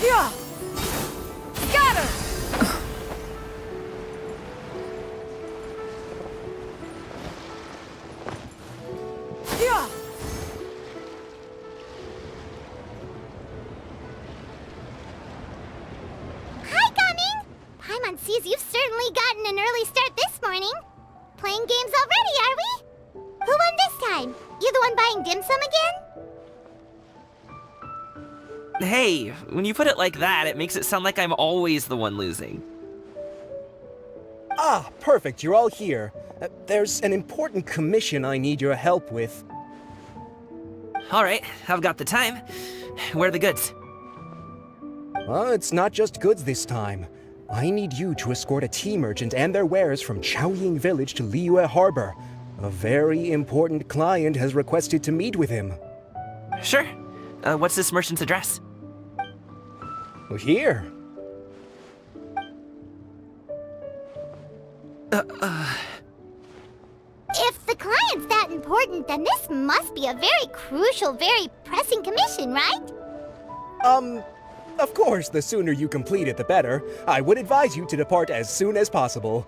Yeah! Scatter! Yeah! Hi, Gumming! Paimon sees you've certainly gotten an early start this morning. Playing games already, are we? Who won this time? You the one buying dim sum again? Hey, when you put it like that, it makes it sound like I'm always the one losing. Ah, perfect, you're all here. There's an important commission I need your help with. Alright, I've got the time. Where are the goods? Well, it's not just goods this time. I need you to escort a tea merchant and their wares from Chaoying Village to Liyue Harbor. A very important client has requested to meet with him. Sure. What's this merchant's address? Here. If the client's that important, then this must be a very crucial, very pressing commission, right? Of course, the sooner you complete it, the better. I would advise you to depart as soon as possible.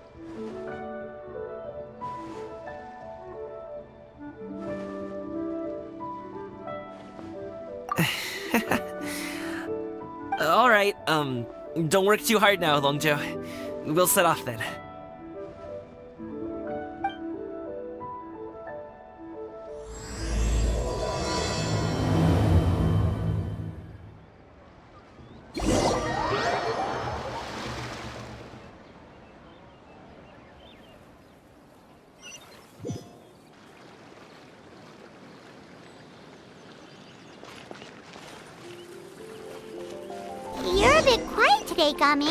Alright, don't work too hard now, Longjo. We'll set off then. You're a bit quiet today, Gumming.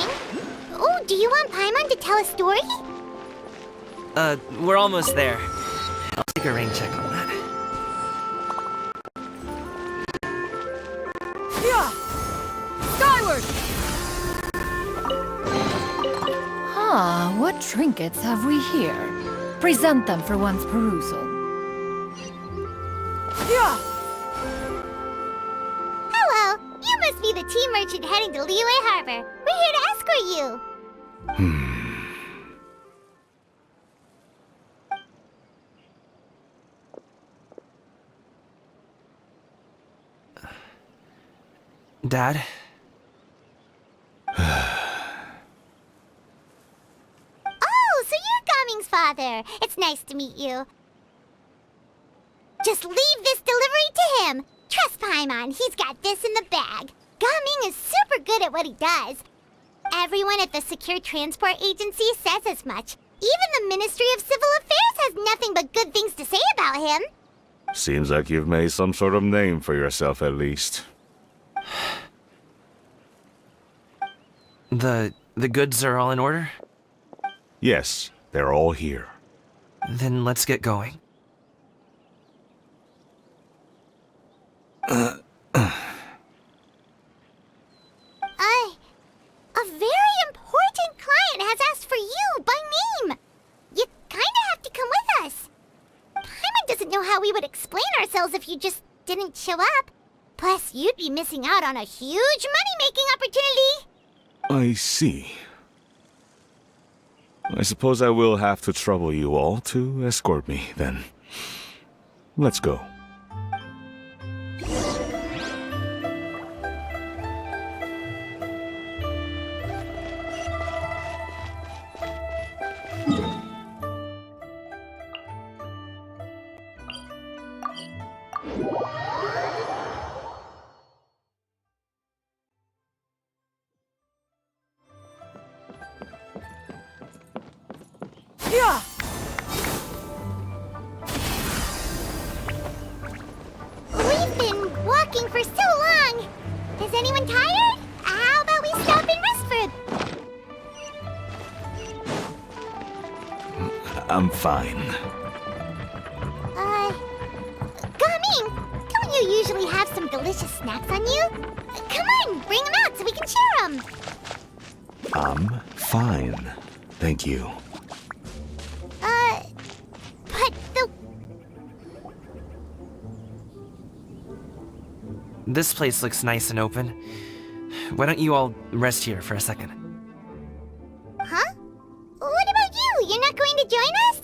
Oh, do you want Paimon to tell a story? We're almost there. I'll take a rain check on that. Yeah! Skyward! What trinkets have we here? Present them for one's perusal. Yeah! Hello, you must be the tea merchant heading to Liyue Harbor. We're here to escort you. Dad? Oh, so you're Gumming's father. It's nice to meet you. Just leave this delivery to him. Trust Paimon, he's got this in the bag. Gumming is super good at what he does. Everyone at the Secure Transport Agency says as much. Even the Ministry of Civil Affairs has nothing but good things to say about him. Seems like you've made some sort of name for yourself at least. The goods are all in order? Yes, they're all here. Then let's get going. A very important client has asked for you by name. You kinda have to come with us. Paimon doesn't know how we would explain ourselves if you just didn't show up. Plus, you'd be missing out on a huge money-making opportunity. I see. I suppose I will have to trouble you all to escort me, then. Let's go. Yeah! We've been walking for so long. Is anyone tired? How about we stop and rest for... I'm fine. you usually have some delicious snacks on you? Come on, bring them out so we can share them. I'm fine. Thank you. But the... This place looks nice and open. Why don't you all rest here for a second? Huh? What about you? You're not going to join us?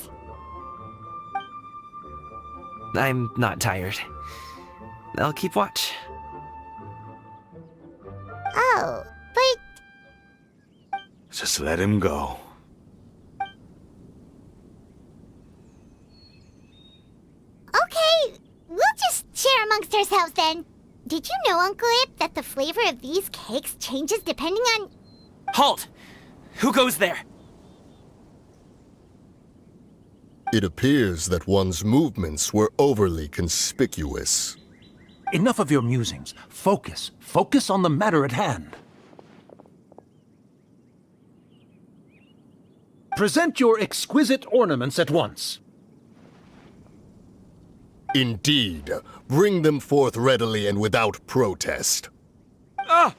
I'm not tired. I'll keep watch. Oh, but... Just let him go. Okay, we'll just share amongst ourselves then. Did you know, Uncle Ip, that the flavor of these cakes changes depending on... Halt! Who goes there? It appears that one's movements were overly conspicuous. Enough of your musings. Focus. Focus on the matter at hand. Present your exquisite ornaments at once. Indeed. Bring them forth readily and without protest. Ah!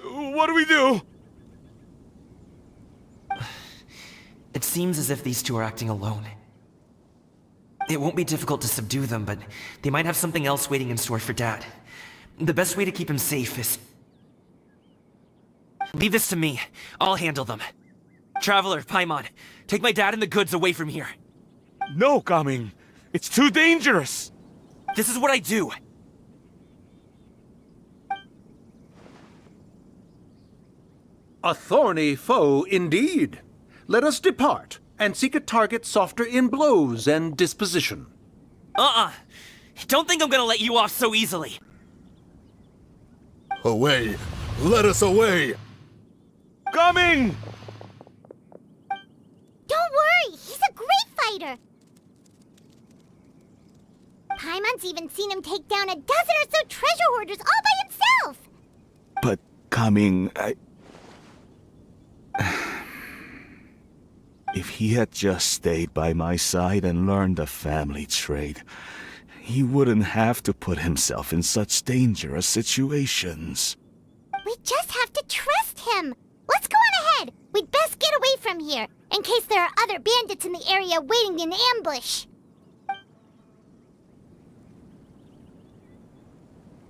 What do we do? It seems as if these two are acting alone. It won't be difficult to subdue them, but they might have something else waiting in store for Dad. The best way to keep him safe is... Leave this to me. I'll handle them. Traveler, Paimon, take my dad and the goods away from here. No, Gaming. It's too dangerous. This is what I do. A thorny foe indeed. Let us depart and seek a target softer in blows and disposition. Don't think I'm gonna let you off so easily. Away! Let us away! Coming! Don't worry, he's a great fighter. Paimon's even seen him take down a dozen or so treasure hoarders all by himself. But, Gaming, If he had just stayed by my side and learned the family trade, he wouldn't have to put himself in such dangerous situations. We just have to trust him. Let's go on ahead. We'd best get away from here, in case there are other bandits in the area waiting in ambush.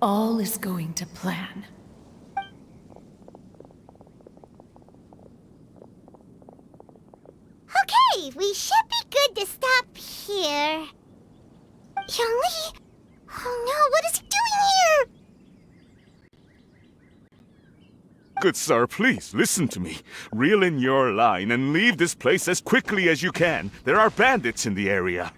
All is going to plan. Okay, we should be good to stop here. Youngli? Oh no, what is he doing here? Good sir, please, listen to me. Reel in your line and leave this place as quickly as you can. There are bandits in the area.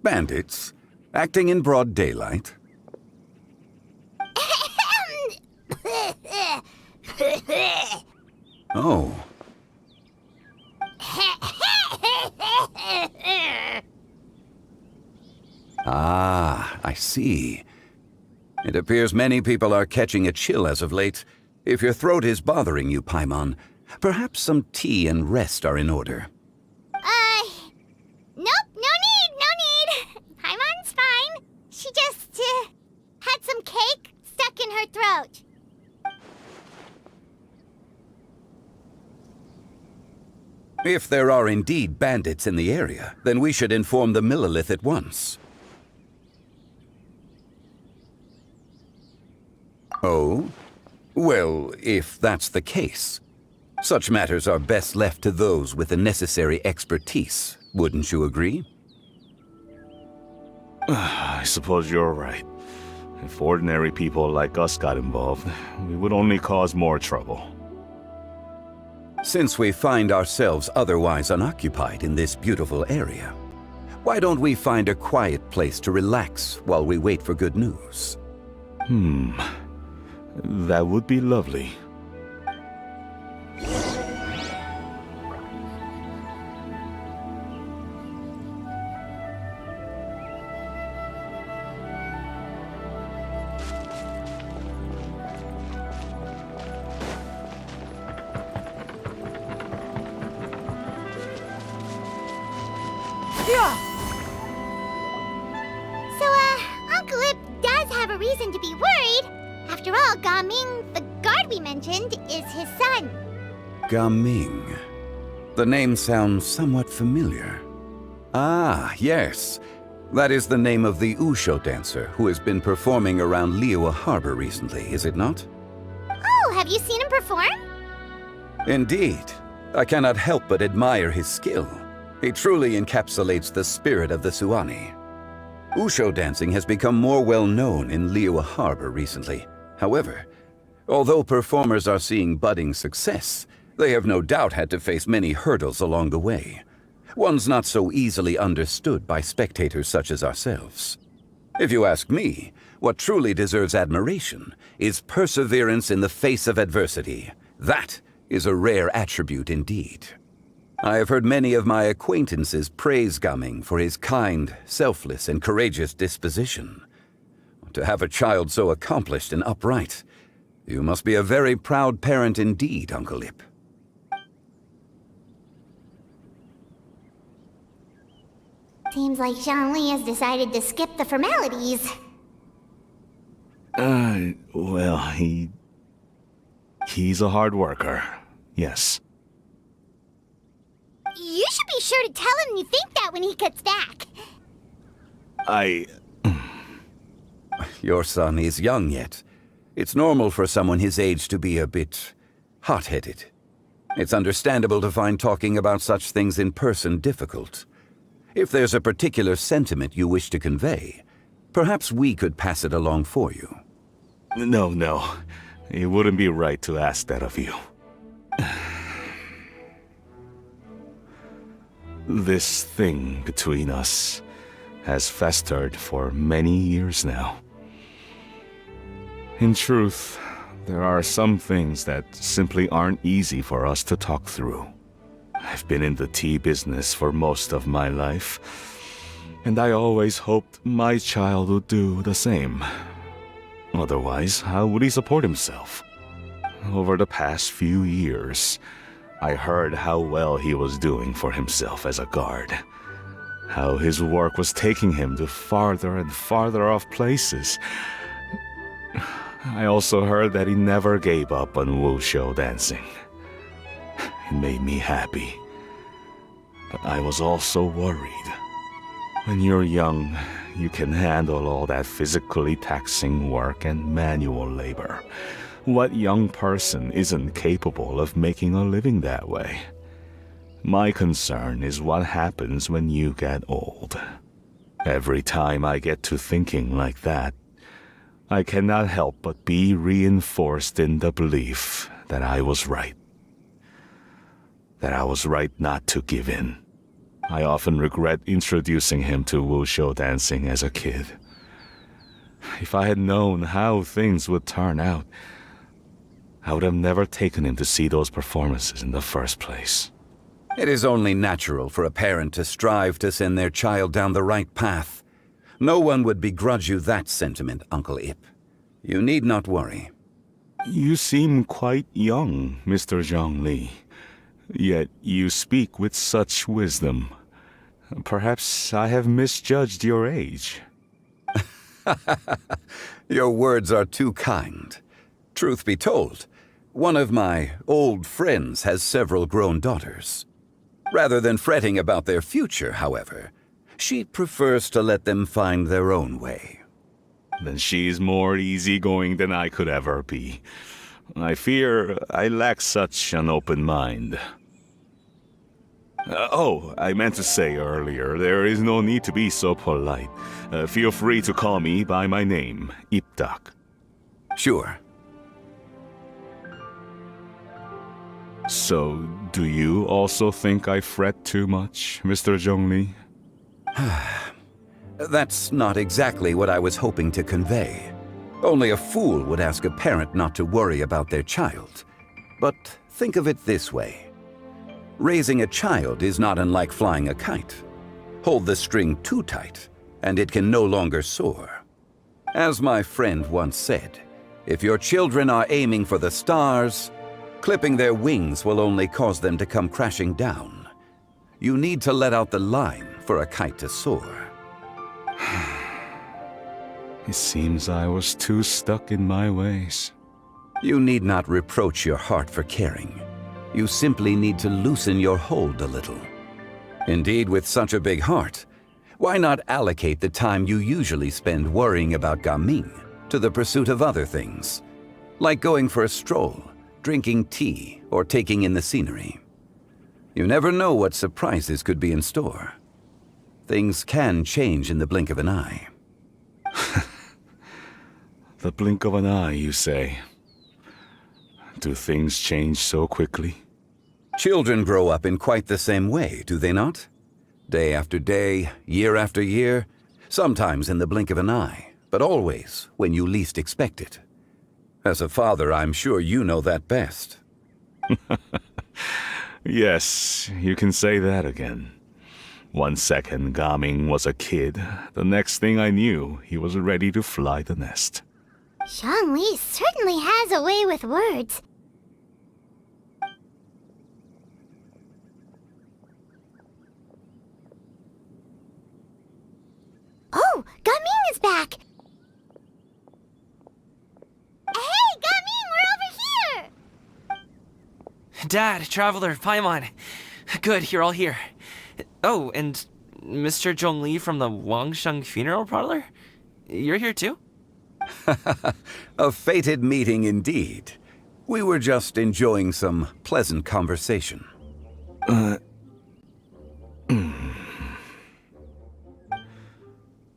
Bandits? Acting in broad daylight? Oh. Ah, I see. It appears many people are catching a chill as of late. If your throat is bothering you, Paimon, perhaps some tea and rest are in order. Nope, no need. Paimon's fine. She just, had some cake stuck in her throat. If there are indeed bandits in the area, then we should inform the Millilith at once. Oh? Well, if that's the case, such matters are best left to those with the necessary expertise, wouldn't you agree? I suppose you're right. If ordinary people like us got involved, we would only cause more trouble. Since we find ourselves otherwise unoccupied in this beautiful area, why don't we find a quiet place to relax while we wait for good news? That would be lovely. Yeah! So, Uncle Ip does have a reason to be worried. After all, Gaming, the guard we mentioned, is his son. Gaming. The name sounds somewhat familiar. Ah, yes. That is the name of the Wusho dancer who has been performing around Liyue Harbor recently, is it not? Oh, have you seen him perform? Indeed. I cannot help but admire his skill. He truly encapsulates the spirit of the Suani. Wusho dancing has become more well-known in Liyue Harbor recently. However, although performers are seeing budding success, they have no doubt had to face many hurdles along the way. Ones not so easily understood by spectators such as ourselves. If you ask me, what truly deserves admiration is perseverance in the face of adversity. That is a rare attribute indeed. I have heard many of my acquaintances praise Gaming for his kind, selfless, and courageous disposition. To have a child so accomplished and upright, you must be a very proud parent indeed, Uncle Ip. Seems like Zhongli has decided to skip the formalities. Well, he's a hard worker. Yes. You should be sure to tell him you think that when he gets back. Your son is young yet. It's normal for someone his age to be a bit hot-headed. It's understandable to find talking about such things in person difficult. If there's a particular sentiment you wish to convey, perhaps we could pass it along for you. No. It wouldn't be right to ask that of you. This thing between us has festered for many years now. In truth, there are some things that simply aren't easy for us to talk through. I've been in the tea business for most of my life, and I always hoped my child would do the same. Otherwise, how would he support himself? Over the past few years, I heard how well he was doing for himself as a guard. How his work was taking him to farther and farther off places. I also heard that he never gave up on Wusho dancing. It made me happy. But I was also worried. When you're young, you can handle all that physically taxing work and manual labor. What young person isn't capable of making a living that way? My concern is what happens when you get old. Every time I get to thinking like that, I cannot help but be reinforced in the belief that I was right. That I was right not to give in. I often regret introducing him to Wusho dancing as a kid. If I had known how things would turn out, I would have never taken him to see those performances in the first place. It is only natural for a parent to strive to send their child down the right path. No one would begrudge you that sentiment, Uncle Ip. You need not worry. You seem quite young, Mr. Zhongli. Yet you speak with such wisdom. Perhaps I have misjudged your age. Your words are too kind. Truth be told, one of my old friends has several grown daughters. Rather than fretting about their future, however, she prefers to let them find their own way. Then she's more easygoing than I could ever be. I fear I lack such an open mind. I meant to say earlier, there is no need to be so polite. Feel free to call me by my name, Ipdak. Sure. So, do you also think I fret too much, Mr. Zhongli? That's not exactly what I was hoping to convey. Only a fool would ask a parent not to worry about their child. But think of it this way. Raising a child is not unlike flying a kite. Hold the string too tight, and it can no longer soar. As my friend once said, if your children are aiming for the stars, clipping their wings will only cause them to come crashing down. You need to let out the line for a kite to soar. It seems I was too stuck in my ways. You need not reproach your heart for caring. You simply need to loosen your hold a little. Indeed, with such a big heart, why not allocate the time you usually spend worrying about Gaming to the pursuit of other things, like going for a stroll, drinking tea, or taking in the scenery? You never know what surprises could be in store. Things can change in the blink of an eye. The blink of an eye, you say? Do things change so quickly? Children grow up in quite the same way, do they not? Day after day, year after year, sometimes in the blink of an eye, but always when you least expect it. As a father, I'm sure you know that best. Yes, you can say that again. 1 second, Gaming was a kid. The next thing I knew, he was ready to fly the nest. Zhongli certainly has a way with words. Oh, Gaming is back! Hey, Gaming, we're over here! Dad, Traveler, Paimon. Good, you're all here. Oh, and Mr. Zhongli from the Wangsheng Funeral Parlor? You're here too? A fated meeting indeed. We were just enjoying some pleasant conversation.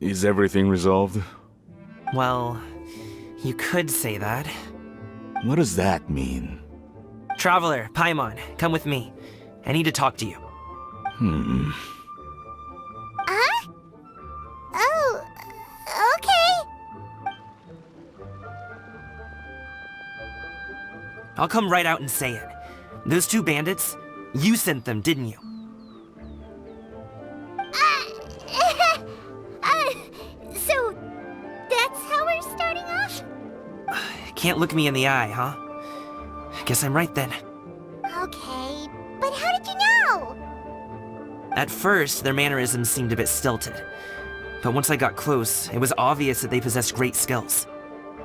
Is everything resolved? Well, you could say that. What does that mean? Traveler, Paimon, come with me. I need to talk to you. Huh? Oh, okay. I'll come right out and say it. Those 2 bandits, you sent them, didn't you? So that's how we're starting off? Can't look me in the eye, huh? Guess I'm right then. Okay, but how did you know? At first, their mannerisms seemed a bit stilted. But once I got close, it was obvious that they possessed great skills.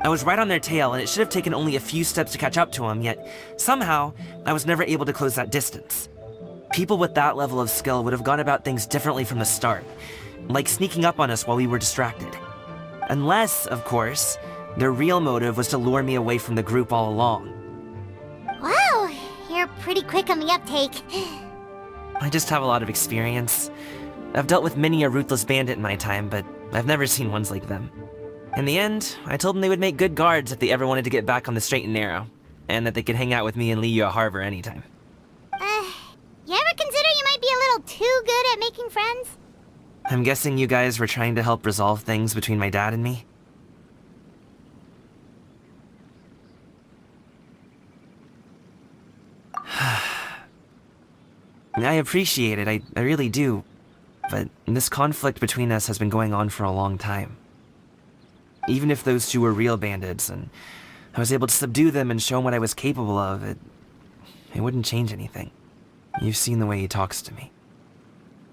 I was right on their tail, and it should have taken only a few steps to catch up to them, yet somehow, I was never able to close that distance. People with that level of skill would have gone about things differently from the start, like sneaking up on us while we were distracted. Unless, of course, their real motive was to lure me away from the group all along. Wow, you're pretty quick on the uptake. I just have a lot of experience. I've dealt with many a ruthless bandit in my time, but I've never seen ones like them. In the end, I told them they would make good guards if they ever wanted to get back on the straight and narrow, and that they could hang out with me in Liyue Harbor anytime. You ever consider you might be a little too good at making friends? I'm guessing you guys were trying to help resolve things between my dad and me? I appreciate it, I really do. But this conflict between us has been going on for a long time. Even if those 2 were real bandits, and I was able to subdue them and show 'em what I was capable of, it wouldn't change anything. You've seen the way he talks to me.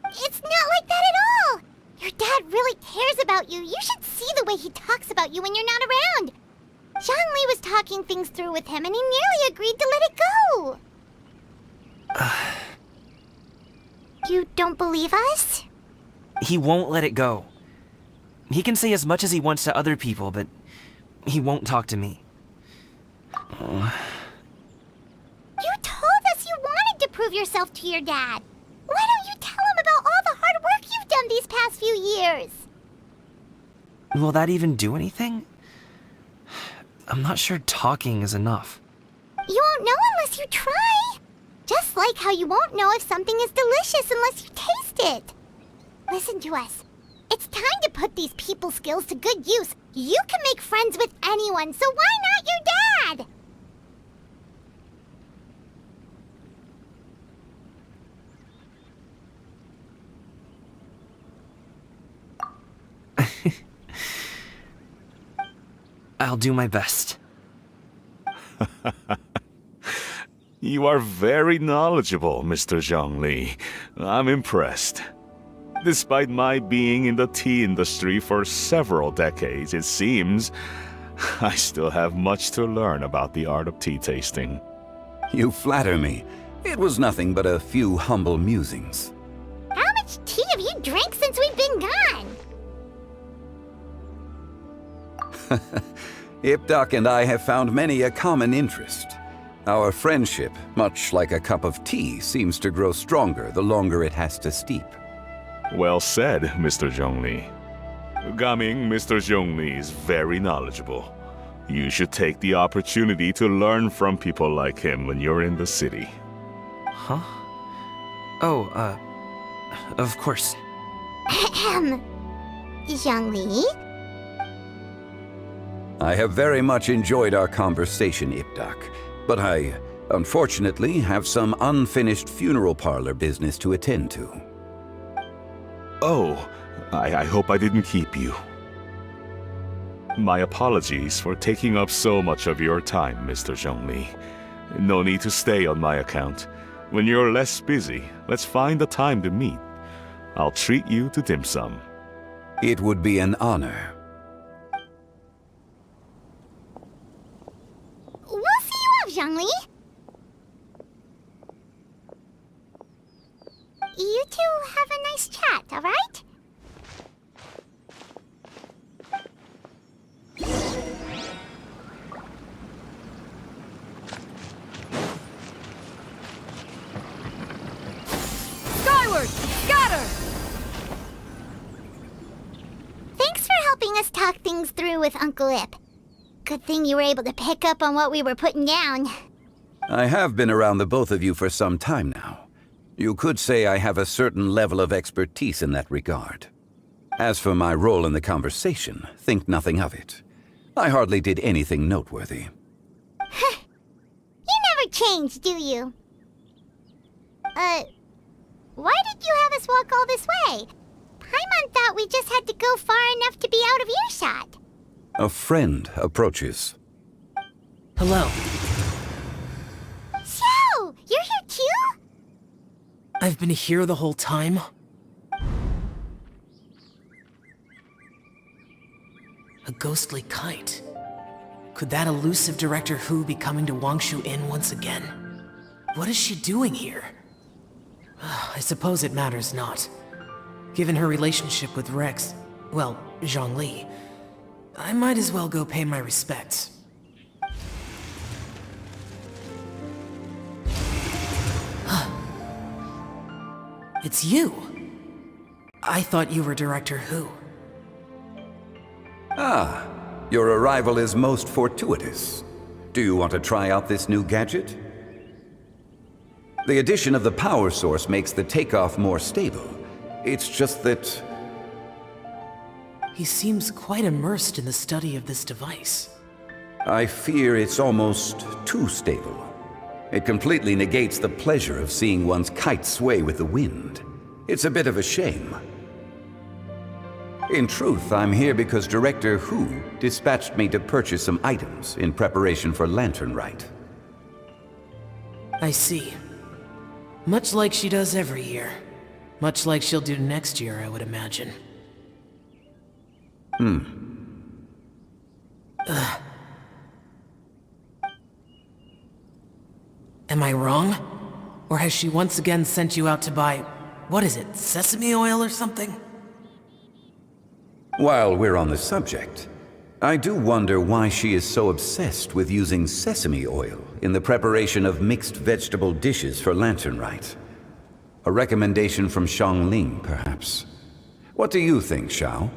It's not like that at all! Your dad really cares about you. You should see the way he talks about you when you're not around. Zhongli was talking things through with him, and he nearly agreed to let it go. You don't believe us? He won't let it go. He can say as much as he wants to other people, but he won't talk to me. You told us you wanted to prove yourself to your dad. Why don't you tell him about all the hard work you've done these past few years? Will that even do anything? I'm not sure talking is enough. You won't know unless you try. Just like how you won't know if something is delicious unless you taste it. Listen to us. It's time to put these people skills to good use. You can make friends with anyone, so why not your dad? I'll do my best. You are very knowledgeable, Mr. Zhongli. I'm impressed. Despite my being in the tea industry for several decades, it seems I still have much to learn about the art of tea tasting. You flatter me. It was nothing but a few humble musings. How much tea have you drank since we've been gone? Ipdak and I have found many a common interest. Our friendship, much like a cup of tea, seems to grow stronger the longer it has to steep. Well said, Mr. Zhongli. Gaming, Mr. Zhongli is very knowledgeable. You should take the opportunity to learn from people like him when you're in the city. Huh? Oh, of course. Zhongli? I have very much enjoyed our conversation, Ipdak, but I, unfortunately, have some unfinished funeral parlor business to attend to. Oh, I hope I didn't keep you. My apologies for taking up so much of your time, Mr. Zhongli. No need to stay on my account. When you're less busy, let's find a time to meet. I'll treat you to dim sum. It would be an honor. We'll see you off, Zhongli. You two have a nice chat, all right? Skyward! Scatter! Thanks for helping us talk things through with Uncle Ip. Good thing you were able to pick up on what we were putting down. I have been around the both of you for some time now. You could say I have a certain level of expertise in that regard. As for my role in the conversation, think nothing of it. I hardly did anything noteworthy. You never change, do you? Why did you have us walk all this way? Paimon thought we just had to go far enough to be out of earshot. A friend approaches. Hello. So, you're here too? I've been here the whole time? A ghostly kite. Could that elusive Director Hu be coming to Wangshu Inn once again? What is she doing here? I suppose it matters not. Given her relationship with Rex, well, Zhongli, I might as well go pay my respects. It's you! I thought you were Director Hu. Ah, your arrival is most fortuitous. Do you want to try out this new gadget? The addition of the power source makes the takeoff more stable. It's just that... He seems quite immersed in the study of this device. I fear it's almost too stable. It completely negates the pleasure of seeing one's kite sway with the wind. It's a bit of a shame. In truth, I'm here because Director Hu dispatched me to purchase some items in preparation for Lantern Rite. I see. Much like she does every year. Much like she'll do next year, I would imagine. Am I wrong? Or has she once again sent you out to buy, what is it, sesame oil or something? While we're on the subject, I do wonder why she is so obsessed with using sesame oil in the preparation of mixed vegetable dishes for Lantern Rite. A recommendation from Xiangling, perhaps. What do you think, Xiao?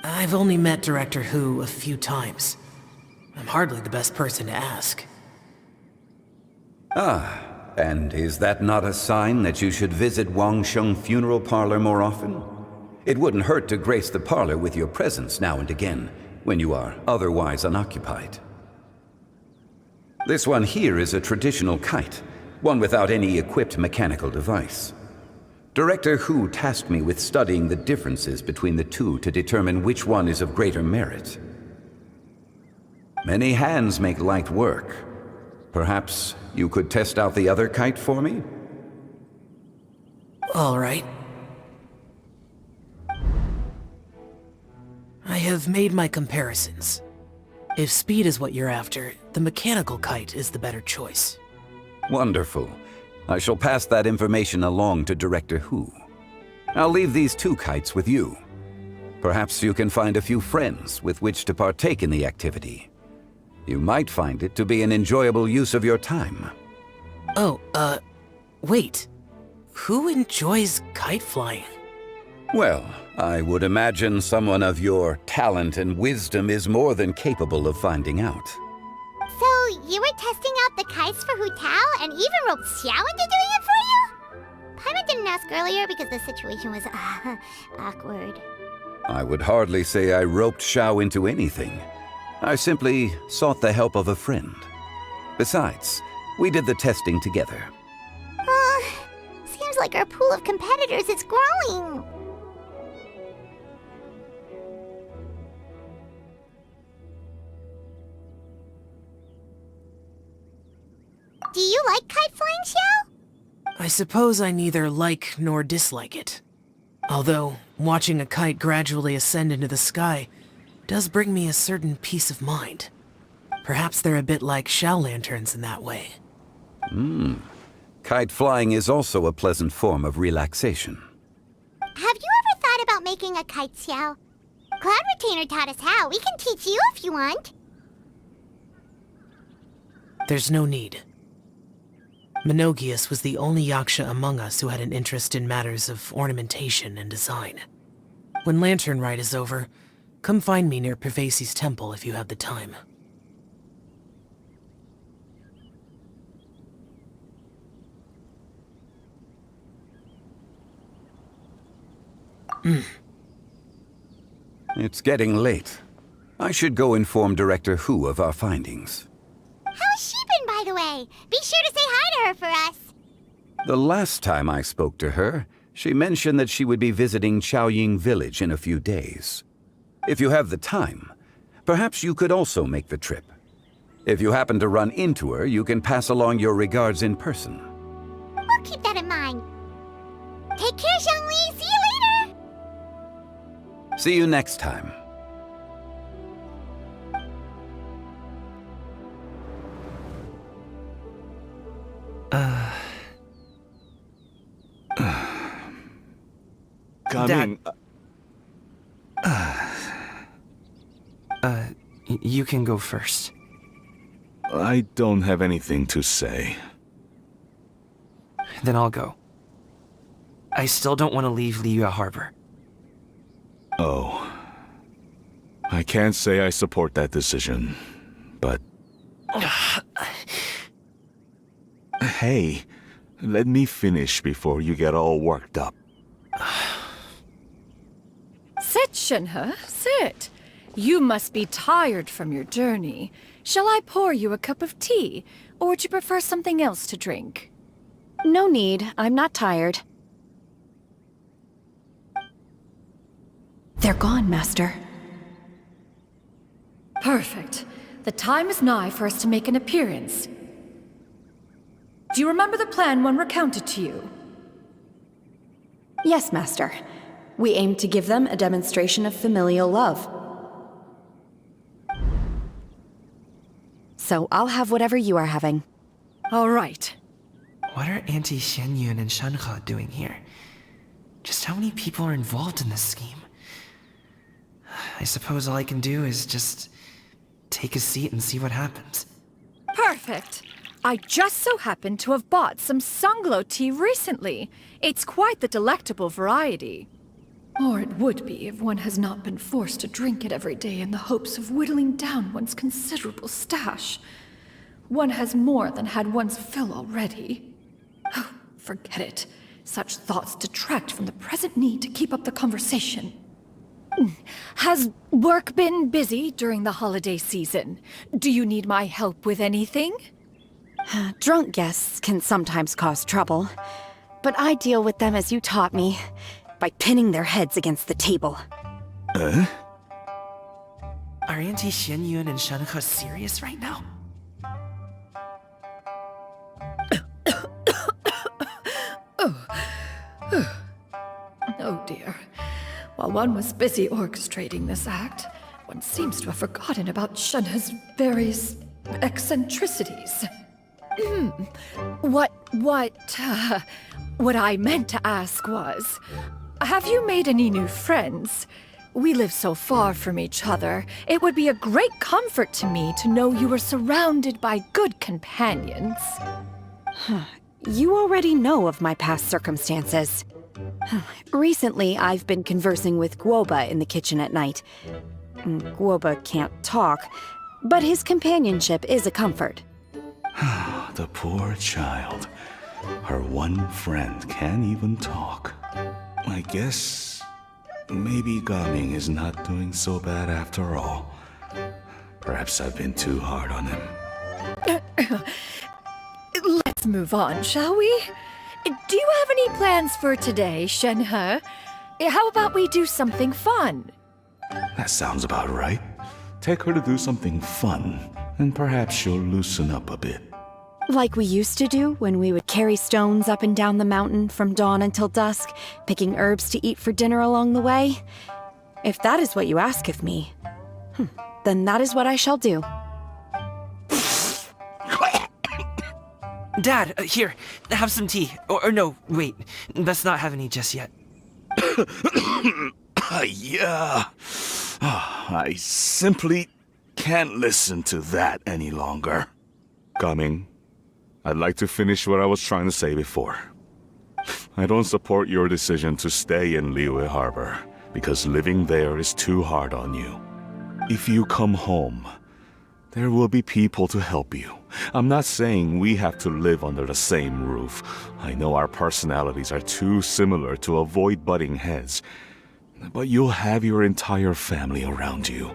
I've only met Director Hu a few times. I'm hardly the best person to ask. Ah, and is that not a sign that you should visit Wangsheng Funeral Parlor more often? It wouldn't hurt to grace the parlor with your presence now and again, when you are otherwise unoccupied. This one here is a traditional kite, one without any equipped mechanical device. Director Hu tasked me with studying the differences between the two to determine which one is of greater merit. Many hands make light work. Perhaps you could test out the other kite for me? All right. I have made my comparisons. If speed is what you're after, the mechanical kite is the better choice. Wonderful. I shall pass that information along to Director Hu. I'll leave these 2 kites with you. Perhaps you can find a few friends with which to partake in the activity. You might find it to be an enjoyable use of your time. Oh, wait. Who enjoys kite flying? Well, I would imagine someone of your talent and wisdom is more than capable of finding out. So, you were testing out the kites for Hu Tao and even roped Xiao into doing it for you? Paimon didn't ask earlier because the situation was, awkward. I would hardly say I roped Xiao into anything. I simply sought the help of a friend. Besides, we did the testing together. Seems like our pool of competitors is growing. Do you like kite flying, Xiao? I suppose I neither like nor dislike it. Although, watching a kite gradually ascend into the sky does bring me a certain peace of mind. Perhaps they're a bit like Xiao lanterns in that way. Kite flying is also a pleasant form of relaxation. Have you ever thought about making a kite, Xiao? Cloud Retainer taught us how. We can teach you if you want. There's no need. Menogias was the only yaksha among us who had an interest in matters of ornamentation and design. When Lantern Rite is over, come find me near Pervasi's temple if you have the time. It's getting late. I should go inform Director Hu of our findings. How's she been, by the way? Be sure to say hi to her for us. The last time I spoke to her, she mentioned that she would be visiting Chaoying Village in a few days. If you have the time, perhaps you could also make the trip. If you happen to run into her, you can pass along your regards in person. We'll keep that in mind. Take care, Zhongli. See you later. See you next time. Coming. You can go first. I don't have anything to say. Then I'll go. I still don't want to leave Liyue Harbor. Oh. I can't say I support that decision, but... Hey, let me finish before you get all worked up. Sit, Shenhe, sit. You must be tired from your journey. Shall I pour you a cup of tea, or would you prefer something else to drink? No need. I'm not tired. They're gone, Master. Perfect. The time is nigh for us to make an appearance. Do you remember the plan when recounted to you? Yes, Master. We aim to give them a demonstration of familial love. So I'll have whatever you are having. All right. What are Auntie Xianyun and Shenhe doing here? Just how many people are involved in this scheme? I suppose all I can do is just take a seat and see what happens. Perfect. I just so happen to have bought some Sunglow tea recently. It's quite the delectable variety. Or it would be if one has not been forced to drink it every day in the hopes of whittling down one's considerable stash. One has more than had one's fill already. Oh, forget it. Such thoughts detract from the present need to keep up the conversation. Has work been busy during the holiday season? Do you need my help with anything? Drunk guests can sometimes cause trouble, but I deal with them as you taught me, by pinning their heads against the table. Are Auntie Xianyun and Shenhe serious right now? Oh dear. While While one was busy orchestrating this act, one seems to have forgotten about Shenhe's various eccentricities. What I meant to ask was, have you made any new friends? We live so far from each other. It would be a great comfort to me to know you were surrounded by good companions. You already know of my past circumstances. Recently, I've been conversing with Guoba in the kitchen at night. Guoba can't talk, but his companionship is a comfort. The poor child. Her one friend can't even talk. I guess maybe Gaming is not doing so bad after all. Perhaps I've been too hard on him. Let's move on, shall we? Do you have any plans for today, Shenhe? How about we do something fun? That sounds about right. Take her to do something fun, and perhaps she'll loosen up a bit. Like we used to do when we would carry stones up and down the mountain from dawn until dusk, picking herbs to eat for dinner along the way? If that is what you ask of me, then that is what I shall do. Dad, here, have some tea. Or no, wait, let's not have any just yet. Yeah. I simply can't listen to that any longer. Coming. I'd like to finish what I was trying to say before. I don't support your decision to stay in Liyue Harbor, because living there is too hard on you. If you come home, there will be people to help you. I'm not saying we have to live under the same roof. I know our personalities are too similar to avoid butting heads. But you'll have your entire family around you.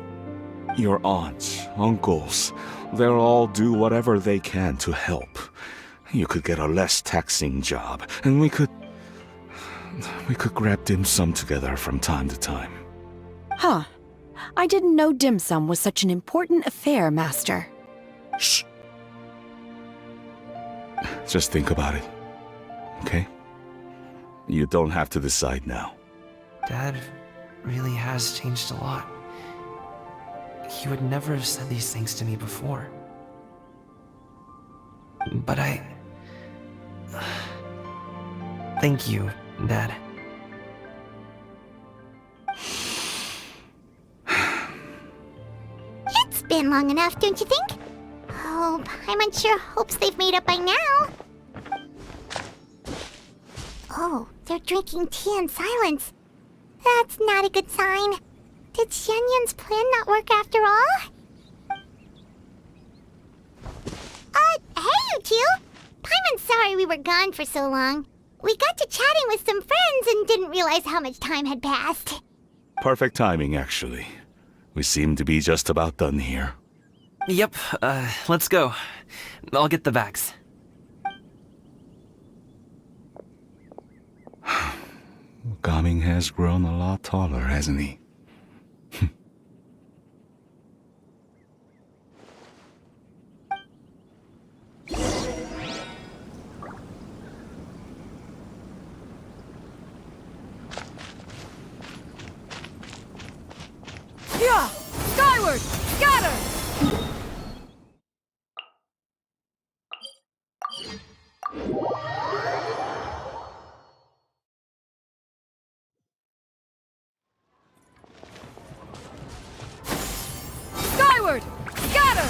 Your aunts, uncles, they'll all do whatever they can to help. You could get a less taxing job, and we could grab dim sum together from time to time. Huh. I didn't know dim sum was such an important affair, Master. Shh. Just think about it, okay? You don't have to decide now. Dad really has changed a lot. He would never have said these things to me before. But thank you, Dad. It's been long enough, don't you think? Oh, Paimon sure hopes they've made up by now. Oh, they're drinking tea in silence. That's not a good sign. Did Xianyun's plan not work after all? Hey you two! Paimon's sorry we were gone for so long. We got to chatting with some friends and didn't realize how much time had passed. Perfect timing, actually. We seem to be just about done here. Yep, let's go. I'll get the bags. Gaming has grown a lot taller, hasn't he? Yeah! Skyward! Scatter! Skyward! Scatter!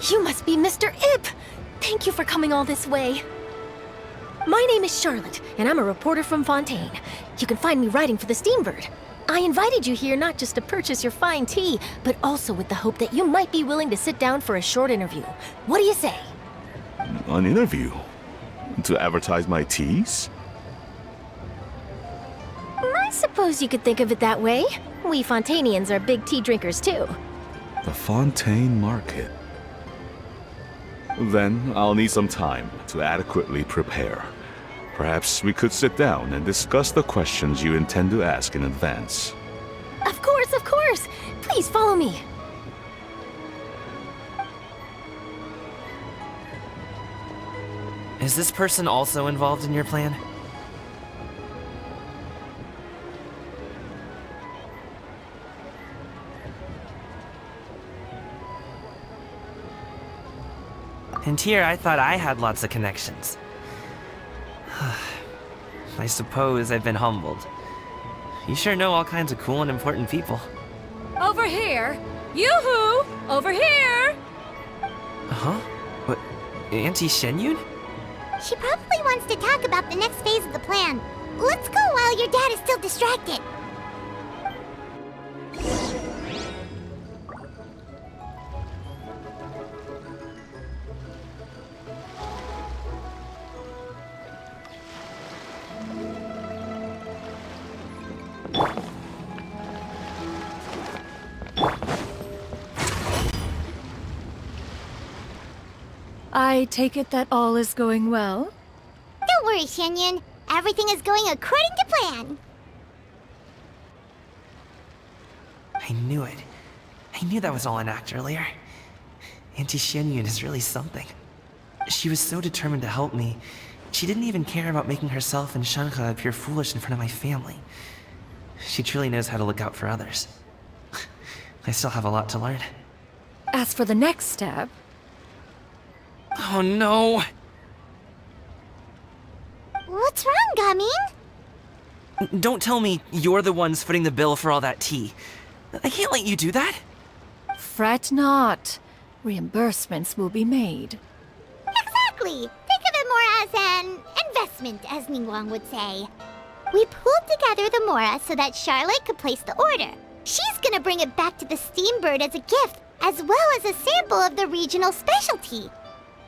You must be Mr. Ip! Thank you for coming all this way. My name is Charlotte, and I'm a reporter from Fontaine. You can find me writing for the Steambird. I invited you here not just to purchase your fine tea, but also with the hope that you might be willing to sit down for a short interview. What do you say? An interview? To advertise my teas? I suppose you could think of it that way. We Fontainians are big tea drinkers too. The Fontaine Market. Then I'll need some time to adequately prepare. Perhaps we could sit down and discuss the questions you intend to ask in advance. Of course, of course! Please follow me. Is this person also involved in your plan? And here I thought I had lots of connections. I suppose I've been humbled. You sure know all kinds of cool and important people. Over here! Yoo-hoo! Over here! Huh? What? Auntie Shenyun? She probably wants to talk about the next phase of the plan. Let's go while your dad is still distracted. I take it that all is going well? Don't worry, Shenyun. Everything is going according to plan. I knew it. I knew that was all an act earlier. Auntie Shenyun is really something. She was so determined to help me. She didn't even care about making herself and Shanka appear foolish in front of my family. She truly knows how to look out for others. I still have a lot to learn. As for the next step... Oh no! What's wrong, Gamin? Don't tell me you're the ones footing the bill for all that tea. I can't let you do that. Fret not. Reimbursements will be made. Exactly! Think of it more as an investment, as Ningguang would say. We pooled together the Mora so that Charlotte could place the order. She's gonna bring it back to the Steambird as a gift, as well as a sample of the regional specialty.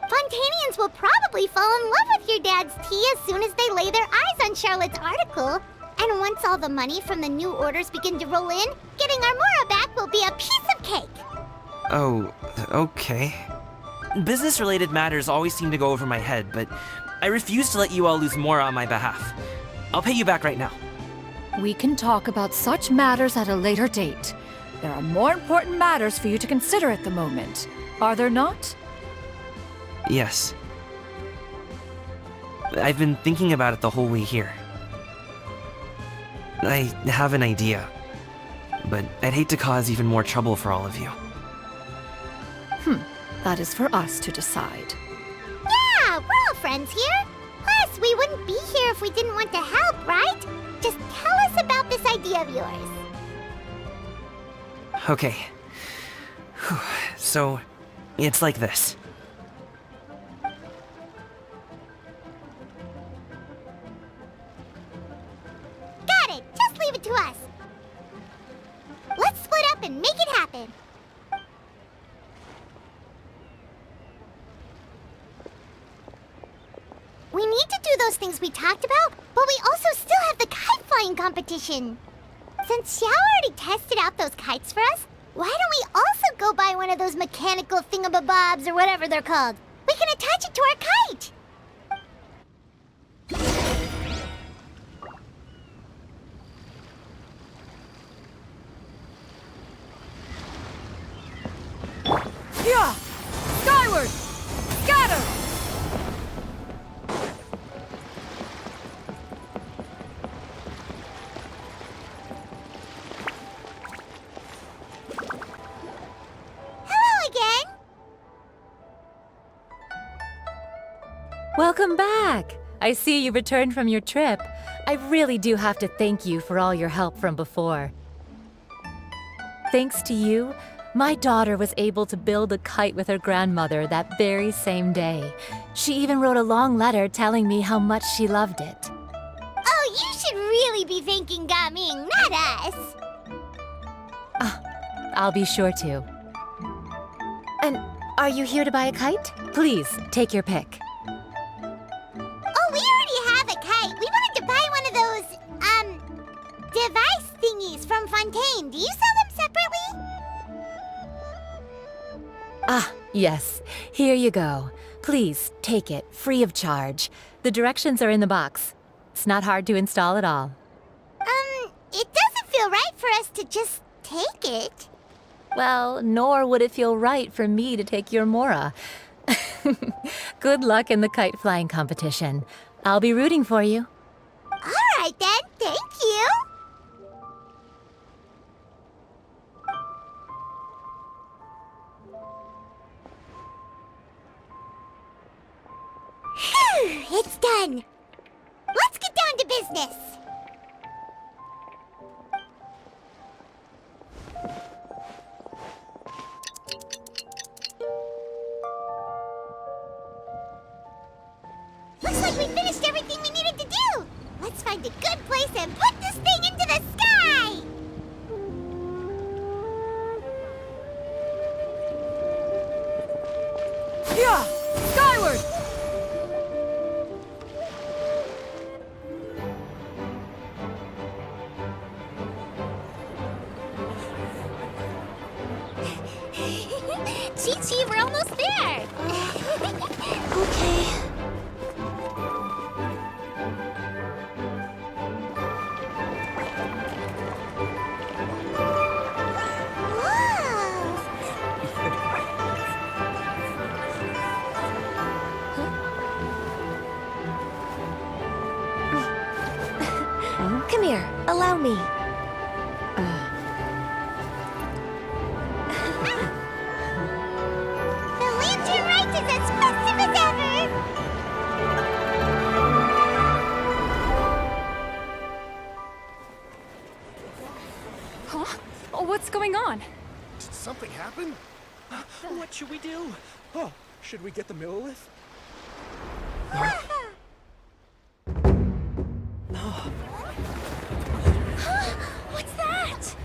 Fontanians will probably fall in love with your dad's tea as soon as they lay their eyes on Charlotte's article. And once all the money from the new orders begin to roll in, getting our Mora back will be a piece of cake. Oh, okay. Business-related matters always seem to go over my head, but I refuse to let you all lose more on my behalf. I'll pay you back right now. We can talk about such matters at a later date. There are more important matters for you to consider at the moment, are there not? Yes. I've been thinking about it the whole way here. I have an idea, but I'd hate to cause even more trouble for all of you. That is for us to decide. Yeah, we're all friends here. Plus, we wouldn't be here if we didn't want to help, right? Just tell us about this idea of yours. Okay. So, it's like this. Got it! Just leave it to us. Let's split up and make it happen. We need to do those things we talked about, but we also still have the kite flying competition. Since Xiao already tested out those kites for us, why don't we also go buy one of those mechanical thingamabobs or whatever they're called? We can attach it to our kite. Yeah! Skyward! Scatter! Hello again. Welcome back! I see you returned from your trip. I really do have to thank you for all your help from before. Thanks to you, my daughter was able to build a kite with her grandmother that very same day. She even wrote a long letter telling me how much she loved it. Oh, you should really be thanking Gaming, not us. I'll be sure to. And are you here to buy a kite? Please, take your pick. Oh, we already have a kite. We wanted to buy one of those, device thingies from Fontaine. Do you sell them separately? Ah, yes. Here you go. Please, take it, free of charge. The directions are in the box. It's not hard to install at all. It doesn't feel right for us to just take it. Well, nor would it feel right for me to take your Mora. Good luck in the kite flying competition. I'll be rooting for you. All right then, thank you. Phew, it's done. Let's get down to business. Looks like we finished everything we needed to do. Let's find a good place and put this thing into the sky. Yeah! Skyward! Chi-Chi, we're almost there. Okay. Come here, allow me. The lantern rite is as festive as ever. Huh? Oh, what's going on? Did something happen? What should we do? Oh, should we get the Millilith? What's that?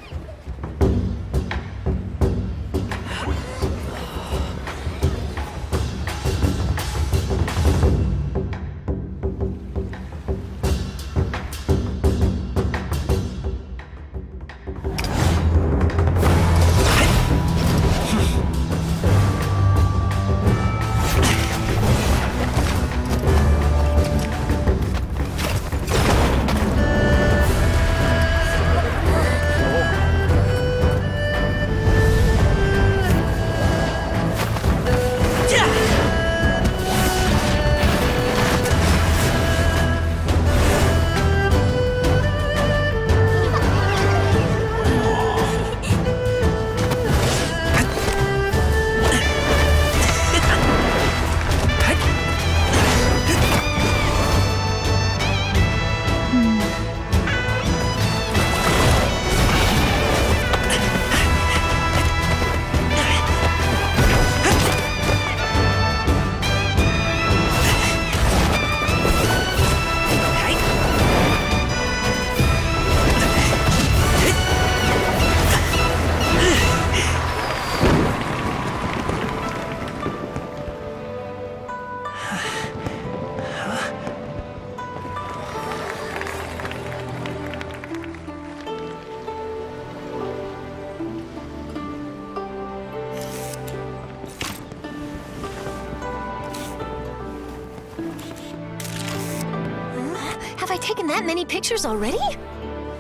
Have I taken that many pictures already?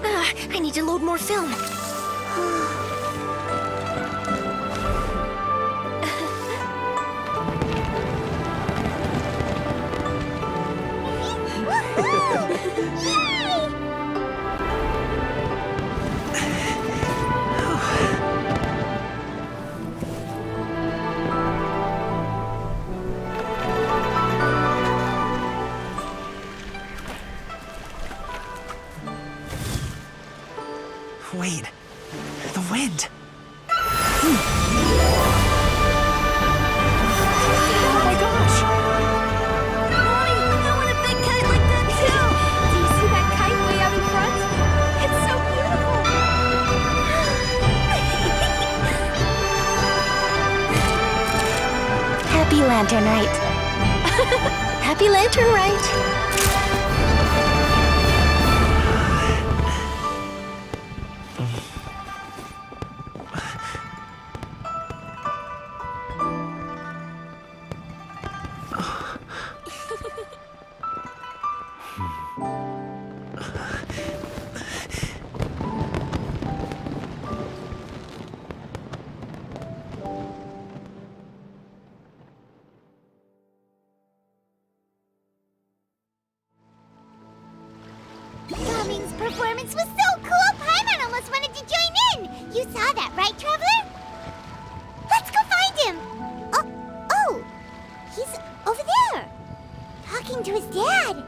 I need to load more film. Wait, the wind. Oh my gosh! Mommy, I want a big kite like that too! Do you see that kite way out in front? It's so beautiful! Happy Lantern Rite. Happy Lantern Rite. Gaming's performance was so cool, Paimon almost wanted to join in! You saw that, right, Traveler? Let's go find him! Oh! He's over there! Talking to his dad!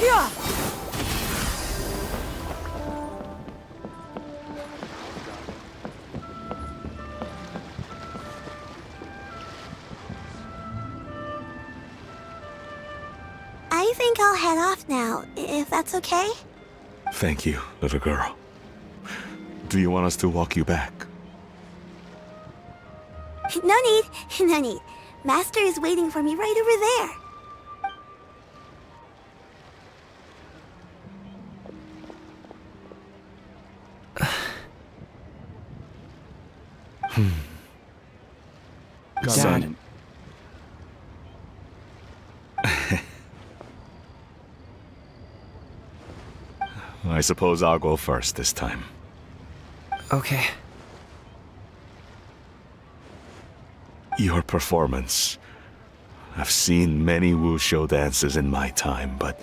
Yeah! I think I'll head off now, if that's okay? Thank you, little girl. Do you want us to walk you back? No need, no need. Master is waiting for me right over there. Dad. I suppose I'll go first this time. Okay. Your performance. I've seen many wuxia dances in my time, but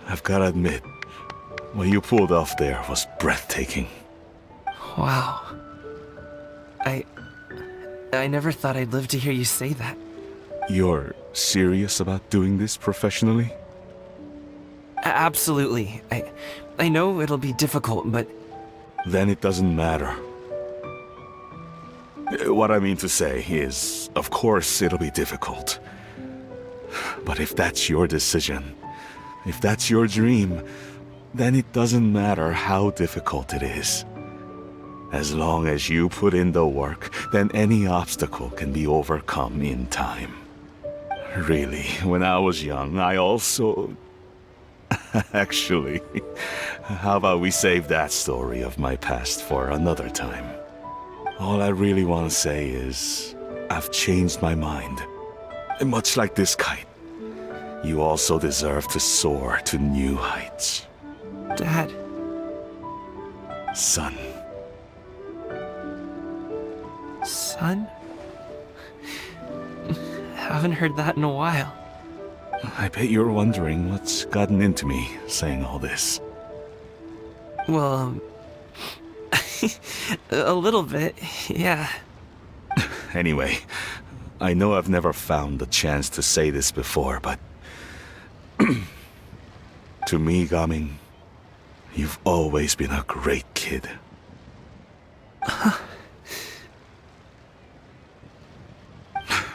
I've gotta admit, what you pulled off there was breathtaking. Wow. I never thought I'd live to hear you say that. You're serious about doing this professionally? Absolutely. I know it'll be difficult, but... Then it doesn't matter. What I mean to say is, of course it'll be difficult. But if that's your decision, if that's your dream, then it doesn't matter how difficult it is. As long as you put in the work, then any obstacle can be overcome in time. Really, when I was young, I also... Actually, how about we save that story of my past for another time? All I really want to say is, I've changed my mind. And much like this kite, you also deserve to soar to new heights. Dad. Son. Son? Haven't heard that in a while. I bet you're wondering what's gotten into me saying all this. Well, a little bit, yeah. Anyway, I know I've never found the chance to say this before, but... to me, Gaming, you've always been a great kid.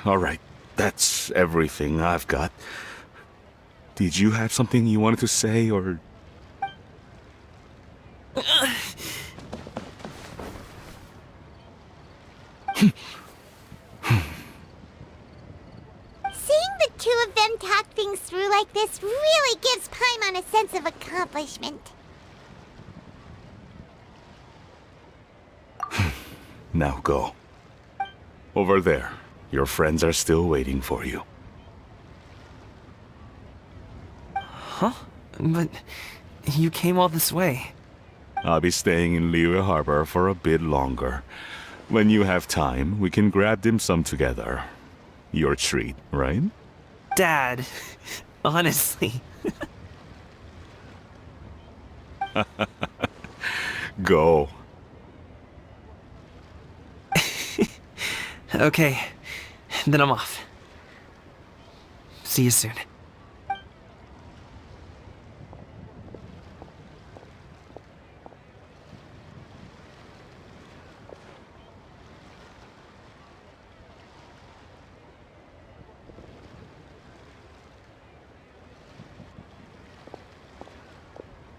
Alright, that's everything I've got. Did you have something you wanted to say, or... Seeing the two of them talk things through like this really gives Paimon a sense of accomplishment. Now go. Over there. Your friends are still waiting for you. Huh? But you came all this way. I'll be staying in Liyue Harbor for a bit longer. When you have time, we can grab dim sum together. Your treat, right? Dad, honestly. Go. Okay, then I'm off. See you soon.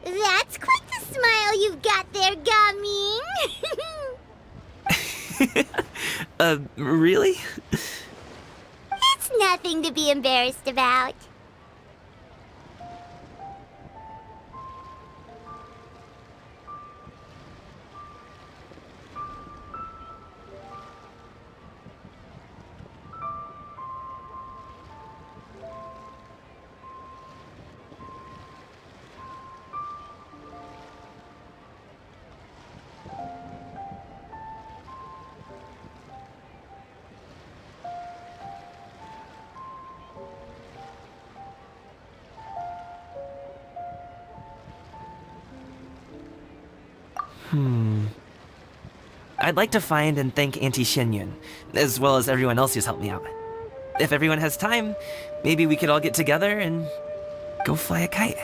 That's quite the smile you've got there, Gaming. Really? It's nothing to be embarrassed about. I'd like to find and thank Auntie Xinyun, as well as everyone else who's helped me out. If everyone has time, maybe we could all get together and go fly a kite.